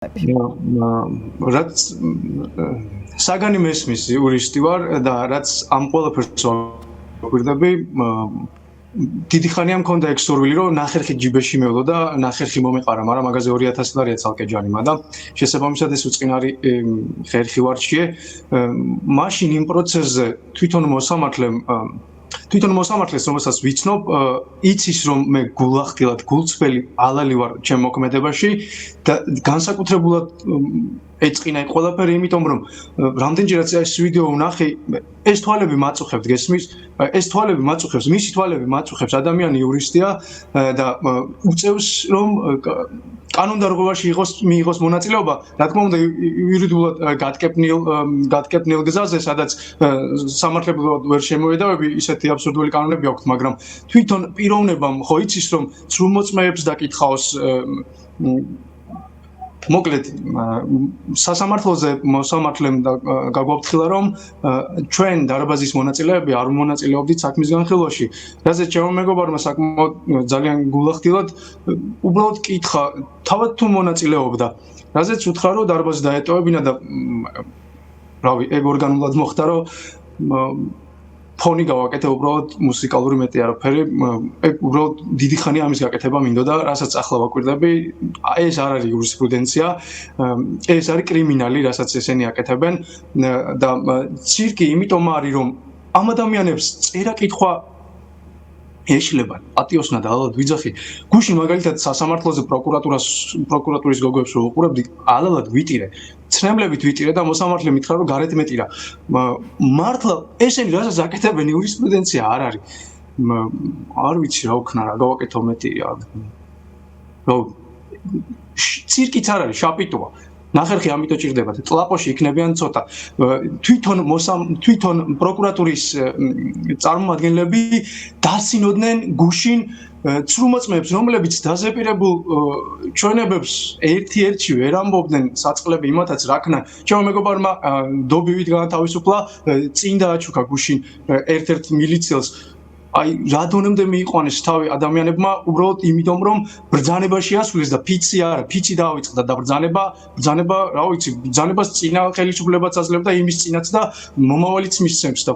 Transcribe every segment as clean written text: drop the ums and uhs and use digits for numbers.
რაც საგანი მესმის იურისტი ვარ და რაც ამ ყველაფერს ვაკვირდები დიდი ხანია მქონდა ეგ სურვილი რომ ნახერხი ჯიბეში მევდო და ნახერხი მომეყარა, მაგრამ მაგაზე 2000 ლარია ცალკე ჯარიმა და შესაბამისად ეს უწყინარი ხერხი ვარჩიე. მაშინ იმ პროცესზე თვითონ მოსამართლეს რომელსაც ვიცნობ, იცის რომ მე გულახდილად გულწრფელი ალალი ვარ ჩემ მოქმედებაში და განსაკუთრებულად ეწყინა ყველაფერი, იმიტომ რომ რამდენჯერაც ეს ვიდეო ვნახე, ეს თვალები მაწუხებთ, გესმის? ეს თვალები მაწუხებს, მისი თვალები მაწუხებს, ადამიანი იურისტია და უწევს რომ კანონდარღვევაში მიიღოს მონაწილეობა, რა თქმა უნდა, იურიდიულად გატკეპნილ გზაზე, სადაც სამართლებრივად ვერ შემოედავები, ისეთი აბსურდული კანონები აქვს, მაგრამ თვითონ პიროვნებამ ხო იცის რომ სრულმოწმეებს დაკითხავს მოკლედ სასამართლოზე მოსამართლემ გაგვაფრთხილა რომ ჩვენ დარბაზის მონაწილეები არ მონაწილეობდით საქმის განხილვაში. რაზეც ჩემო მეგობარმა საკმაოდ ძალიან გულახდილად უბრალოდ კითხა, თავად თუ მონაწილეობდა. რაზეც უთხრა რომ დარბაზი დაეტოვებინა და რავი, ეგ ორგანულად მოხდა რომ ფონი გავაკეთე უბრალოდ მუსიკალური მეტი არაფერი, ეგ უბრალოდ დიდი ხანია ამის გაკეთება მინდოდა, რასაც ახლა ვაკვირდები, ეს არ არის იურისპრუდენცია, ეს არის კრიმინალი, რასაც ესენი აკეთებენ და ცირკი იმიტომ არის რომ ამ ადამიანებს წერა-კითხვა ეშლება, პატიოსნა და ალალად ვიძახი. გუშინ მაგალითად სასამართლოზე პროკურატურის გოგოებს რო უყურებდი, ალალად ვიტირე. ცნემლებით ვიტირე და მოსამართლე მითხრა რომ გარეთ მეტირა. მართლა ესენი რასაც აკეთებენ იურისპრუდენცია არ არის. არ ვიცი რა ვქნა, რა გავაკეთო მეტი. ცირკიც არ არის, შაპიტოა. ნახერხი ამიტომ ჭირდებათ. ტლაპოში იქნებიან ცოტა. თვითონ პროკურატურის წარმომადგენლები დასინოდნენ გუშინ სრულმოწმეებს, რომლებიც დაზეპირებულ ჩვენებებს ერთ-ერთში ვერ ამბობდნენ საწყლები იმათაც რაკნა. ჩემო მეგობარმა დობივით განათავისუფლა, წინ დააჩუქა გუშინ ერთ-ერთ მილიციელს. აი რა დონემდე მიიყვანეს თავი ადამიანებმა უბრალოდ იმიტომ რომ ბრძანებაში ასვლის და ფიცი არა, ფიცი დაავიწყდა და ბრძანება, რა ვიცი, ბრძანებას წინა ხელისუფლებაც აძლევდა იმის წინაც და მომავალიც მისცემს და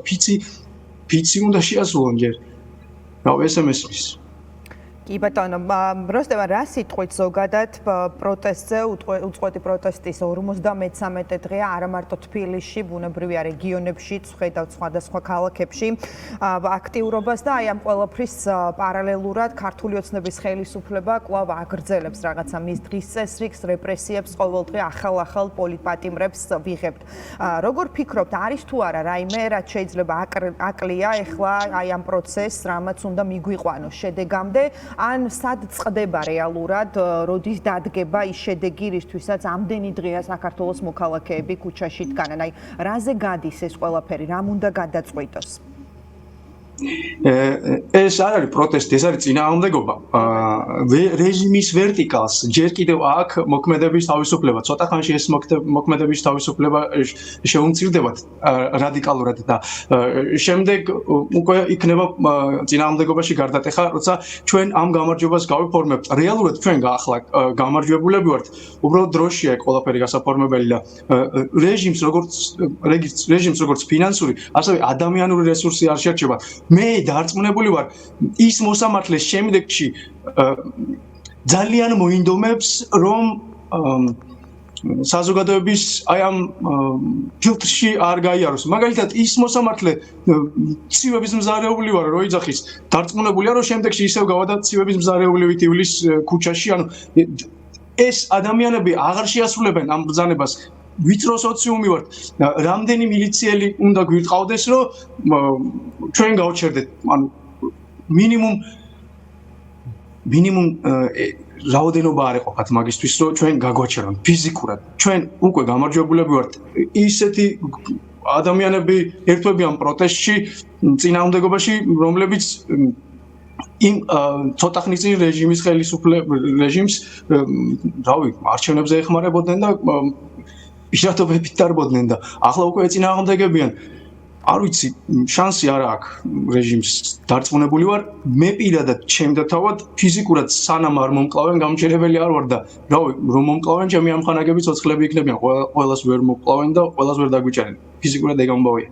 ფიცი უნდა შეასრულონ ჯერ. რა ესე მესმის. კი ბატონო, როსტევა რა სიტყვით ზოგადად პროტესტზე, უწყვეტი პროტესტის 53 დღეა არა მარტო თბილისში, ბუნებრივია რეგიონებშიც, ხედავთ სხვადასხვა ქალაქებში აქტიურობას და აი ამ ყველაფრის პარალელურად ქართული ოცნების ხელისუფლება კვლავ აგრძელებს რაღაცა მის დღის წესრიგს, რეპრესიებს, ყოველდღე ახალ პოლიტპატიმრებს ვიღებთ. როგორ ფიქრობთ, არის თუ არა რაიმე, რაც შეიძლება აკლია ეხლა აი ამ პროცესს, რამაც უნდა მიგვიყვანოს შედეგამდე? ან სად წყდება რეალურად, როდის დადგება ის შედეგი, რისთვისაც ამდენი დღეა საქართველოს მოქალაქეები ქუჩაში დგანან? აი, რაზე გადის ეს ყველაფერი, რამ უნდა გადაწყვიტოს? ეს არ არის პროტესტი, ეს არის წინააღმდეგობა. რეჟიმის ვერტიკალს ჯერ კიდევ აქ მოქმედების თავისუფლება, ცოტა ხანში ეს მოქმედების თავისუფლება შეუმცირდებათ რადიკალურად და შემდეგ უკვე იქნება წინააღმდეგობაში გარდატეხა, როცა ჩვენ ამ გამარჯვებას გავიფორმებთ. რეალურად ჩვენ ახლა გამარჯვებულები ვართ. უბრალოდ დროშია ყველაფერი გასაფორმებელი და რეჟიმს როგორც ფინანსური, ასევე ადამიანური რესურსი არ შეარჩება. მე დარწმუნებული ვარ ის მოსამართლეს შემდეგში ძალიან მოინდომებს რომ საზოგადოების აი ამ ფილტრში არ გაიაროს. მაგალითად ის მოსამართლე ცივების მზარეублი ვარ რო იძახის, დარწმუნებულია რომ შემდეგში ისევ გავადა ცივების მზარეულივით ივლის ქუჩაში, ანუ ეს ადამიანები აღარ შეასრულებენ ამ ბრძანებას. ვიწრო სოციუმი ვართ. რამდენი მილიციელი უნდა გვირტყავდეს, რომ ჩვენ გავჩერდეთ, ანუ მინიმუმ რაოდენობა არ ეყოფათ მაგისთვის, რომ ჩვენ გაგვაჩერონ ფიზიკურად. ჩვენ უკვე გამარჯვებულები ვართ. ისეთი ადამიანები ერთვებიან პროტესტში, წინააღმდეგობაში, რომლებიც იმ ცოტა ხნის წინ რეჟიმს რავი, არჩევნებზე ეხმარებოდნენ და პირადობებით დარბოდნენ და ახლა უკვე ეწინააღმდეგებიან. არ ვიცი, შანსი არ აქვს რეჟიმს დარწმუნებული ვარ. მე პირადად ჩემდა თავად ფიზიკურად სანამ არ მომკლავენ გამჭირებელი არ ვარ და რავი, რომ მომკლავენ ჩემი ამხანაგები ცოცხლები იქნებიან, ყველას ვერ მომკლავენ და ყველას ვერ დაგვიჭერენ. ფიზიკურად ეგ ამბავია.